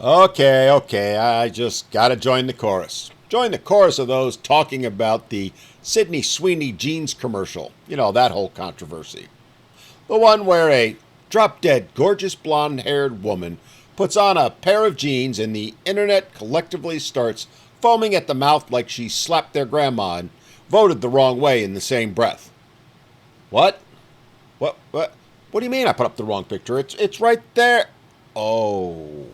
Okay, I just gotta join the chorus. Join the chorus of those talking about the Sweeney jeans commercial. You know, that whole controversy. The one where a drop dead, gorgeous blonde haired woman puts on a pair of jeans and the internet collectively starts foaming at the mouth like she slapped their grandma and voted the wrong way in the same breath. What? What do you mean I put up the wrong picture? It's right there. Oh.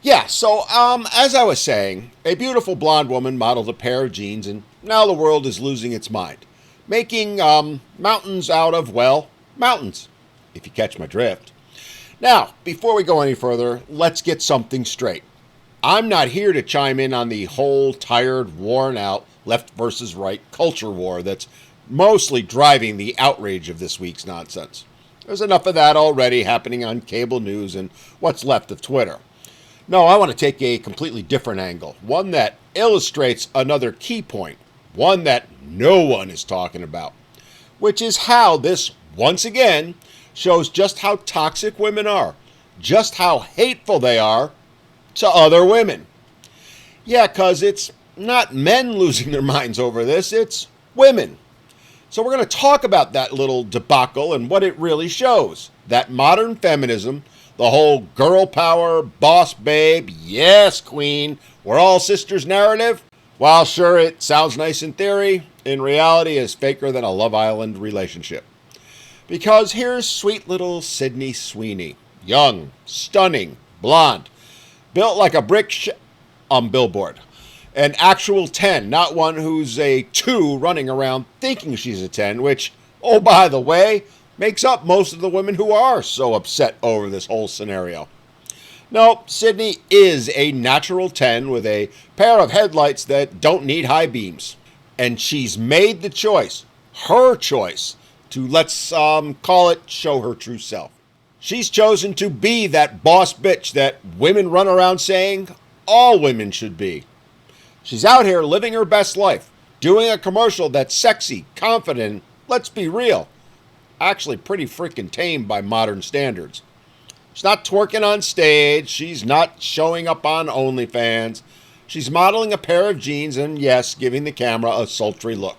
Yeah, so as I was saying, a beautiful blonde woman modeled a pair of jeans, and now the world is losing its mind, making mountains out of, well, mountains, if you catch my drift. Now, before we go any further, let's get something straight. I'm not here to chime in on the whole tired, worn out, left versus right culture war that's mostly driving the outrage of this week's nonsense. There's enough of that already happening on cable news and what's left of Twitter. No, I want to take a completely different angle, one that illustrates another key point, one that no one is talking about, which is how this, once again, shows just how toxic women are, just how hateful they are to other women. Yeah, because it's not men losing their minds over this, it's women. So we're going to talk about that little debacle and what it really shows, that modern feminism, the whole girl power, boss babe, yes, queen, we're all sisters narrative. While sure it sounds nice in theory, in reality is faker than a Love Island relationship. Because here's sweet little Sydney Sweeney, young, stunning, blonde, built like a brick on Billboard. An actual 10, not one who's a 2 running around thinking she's a 10, which, oh, by the way, makes up most of the women who are so upset over this whole scenario. No, Sydney is a natural 10 with a pair of headlights that don't need high beams. And she's made the choice, her choice, to let's call it show her true self. She's chosen to be that boss bitch that women run around saying all women should be. She's out here living her best life, doing a commercial that's sexy, confident, let's be real, actually pretty freaking tame by modern standards. She's not twerking on stage. She's not showing up on OnlyFans. She's modeling a pair of jeans and, yes, giving the camera a sultry look.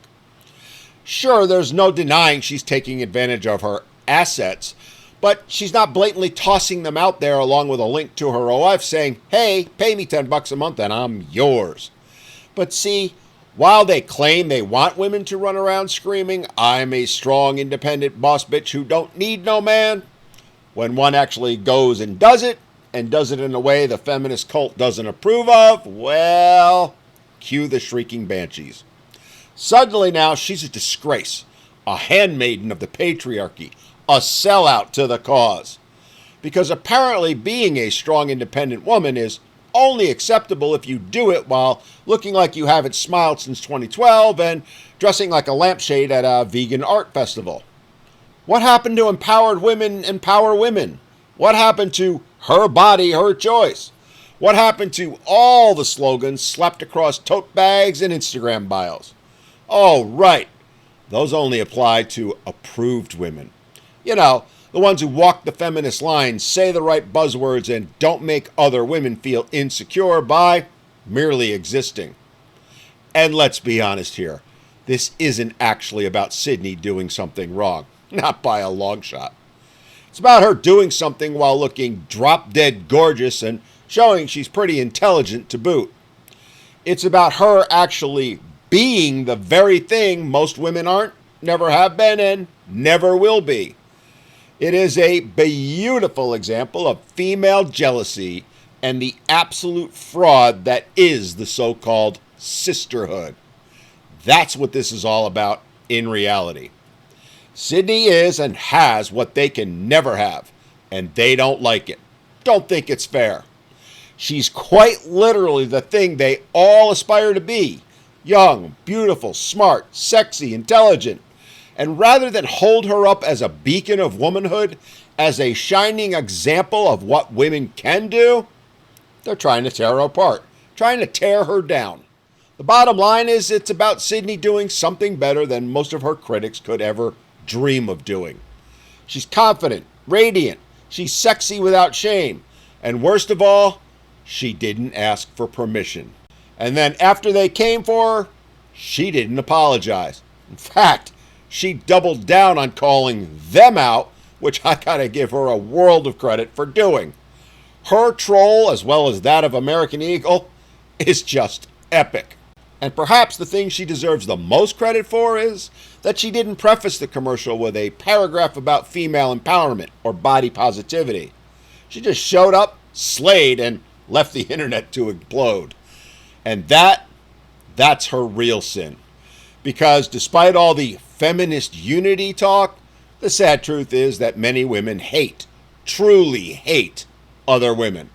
Sure, there's no denying she's taking advantage of her assets, but she's not blatantly tossing them out there along with a link to her OF saying, hey, pay me $10 a month and I'm yours. But see, while they claim they want women to run around screaming, I'm a strong, independent boss bitch who don't need no man, when one actually goes and does it in a way the feminist cult doesn't approve of, well, cue the shrieking banshees. Suddenly now she's a disgrace, a handmaiden of the patriarchy, a sellout to the cause. Because apparently being a strong, independent woman is only acceptable if you do it while looking like you haven't smiled since 2012 and dressing like a lampshade at a vegan art festival. What happened to empowered women empower women? What happened to her body, her choice? What happened to all the slogans slapped across tote bags and Instagram bios? Oh, right. Those only apply to approved women. You know, the ones who walk the feminist line, say the right buzzwords, and don't make other women feel insecure by merely existing. And let's be honest here, this isn't actually about Sydney doing something wrong, not by a long shot. It's about her doing something while looking drop-dead gorgeous and showing she's pretty intelligent to boot. It's about her actually being the very thing most women aren't, never have been, and never will be. It is a beautiful example of female jealousy and the absolute fraud that is the so-called sisterhood. That's what this is all about in reality. Sydney is and has what they can never have, and they don't like it. Don't think it's fair. She's quite literally the thing they all aspire to be. Young, beautiful, smart, sexy, intelligent. And rather than hold her up as a beacon of womanhood, as a shining example of what women can do, they're trying to tear her apart, trying to tear her down. The bottom line is it's about Sydney doing something better than most of her critics could ever dream of doing. She's confident, radiant, she's sexy without shame, And worst of all, she didn't ask for permission. And then after they came for her, she didn't apologize. In fact, she doubled down on calling them out, which I gotta give her a world of credit for doing. Her troll, as well as that of American Eagle, is just epic. And perhaps the thing she deserves the most credit for is that she didn't preface the commercial with a paragraph about female empowerment or body positivity. She just showed up, slayed, and left the internet to explode. And that's her real sin. Because despite all the feminist unity talk, the sad truth is that many women hate, truly hate, other women.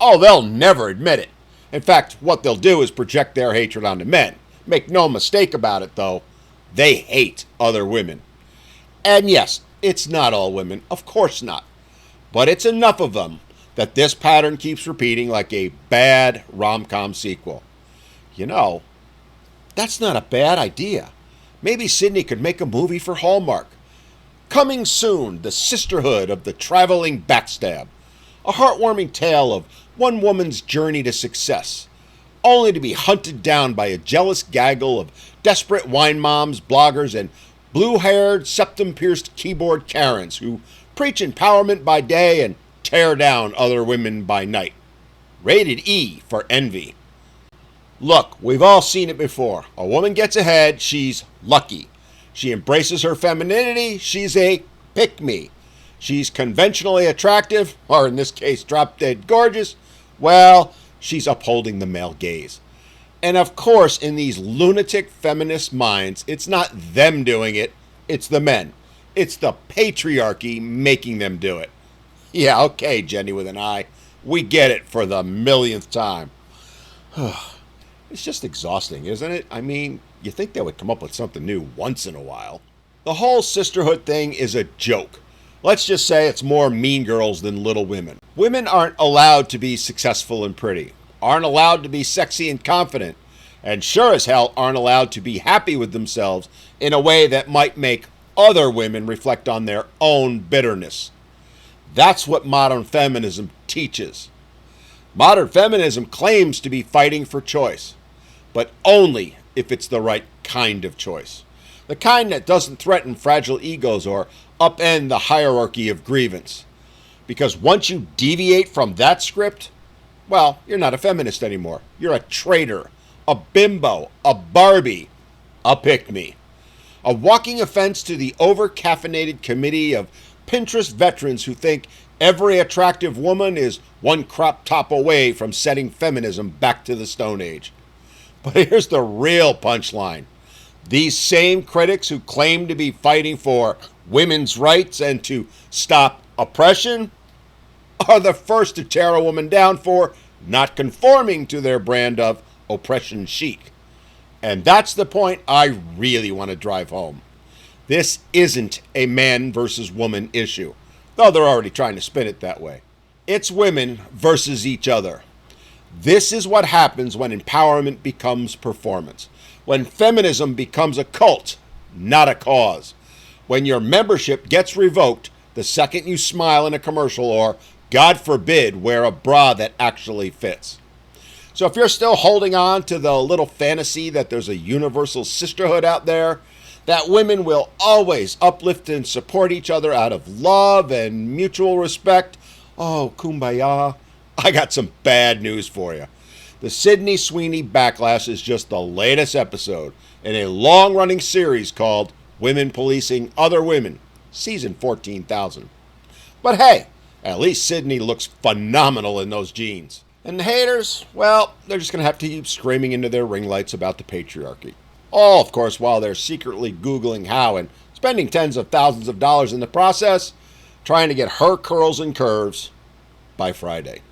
Oh, they'll never admit it. In fact, what they'll do is project their hatred onto men. Make no mistake about it, though, they hate other women. And yes, it's not all women, of course not. But it's enough of them that this pattern keeps repeating like a bad rom-com sequel. You know, that's not a bad idea. Maybe Sydney could make a movie for Hallmark. Coming soon, the Sisterhood of the Traveling Backstab. A heartwarming tale of one woman's journey to success, only to be hunted down by a jealous gaggle of desperate wine moms, bloggers, and blue-haired, septum-pierced keyboard Karens who preach empowerment by day and tear down other women by night. Rated E for envy. Look, we've all seen it before. A woman gets ahead, she's lucky. She embraces her femininity, she's a pick-me. She's conventionally attractive, or in this case, drop-dead gorgeous. Well, she's upholding the male gaze. And of course, in these lunatic feminist minds, it's not them doing it, it's the men. It's the patriarchy making them do it. Yeah, okay, Jenny with an I. We get it for the millionth time. It's just exhausting, isn't it? I mean, you think they would come up with something new once in a while. The whole sisterhood thing is a joke. Let's just say it's more Mean Girls than Little Women. Women aren't allowed to be successful and pretty, aren't allowed to be sexy and confident, and sure as hell aren't allowed to be happy with themselves in a way that might make other women reflect on their own bitterness. That's what modern feminism teaches. Modern feminism claims to be fighting for choice, but only if it's the right kind of choice. The kind that doesn't threaten fragile egos or upend the hierarchy of grievance. Because once you deviate from that script, well, you're not a feminist anymore. You're a traitor, a bimbo, a Barbie, a pick-me. A walking offense to the over-caffeinated committee of Pinterest veterans who think every attractive woman is one crop top away from setting feminism back to the Stone Age. But here's the real punchline. These same critics who claim to be fighting for women's rights and to stop oppression are the first to tear a woman down for not conforming to their brand of oppression chic. And that's the point I really want to drive home. This isn't a man versus woman issue, though they're already trying to spin it that way. It's women versus each other. This is what happens when empowerment becomes performance. When feminism becomes a cult, not a cause. When your membership gets revoked the second you smile in a commercial or, God forbid, wear a bra that actually fits. So if you're still holding on to the little fantasy that there's a universal sisterhood out there, that women will always uplift and support each other out of love and mutual respect, oh, kumbaya, I got some bad news for you. The Sydney Sweeney Backlash is just the latest episode in a long-running series called Women Policing Other Women, Season 14,000. But hey, at least Sydney looks phenomenal in those jeans. And the haters, well, they're just going to have to keep screaming into their ring lights about the patriarchy. All, of course, while they're secretly Googling how and spending tens of thousands of dollars in the process, trying to get her curls and curves by Friday.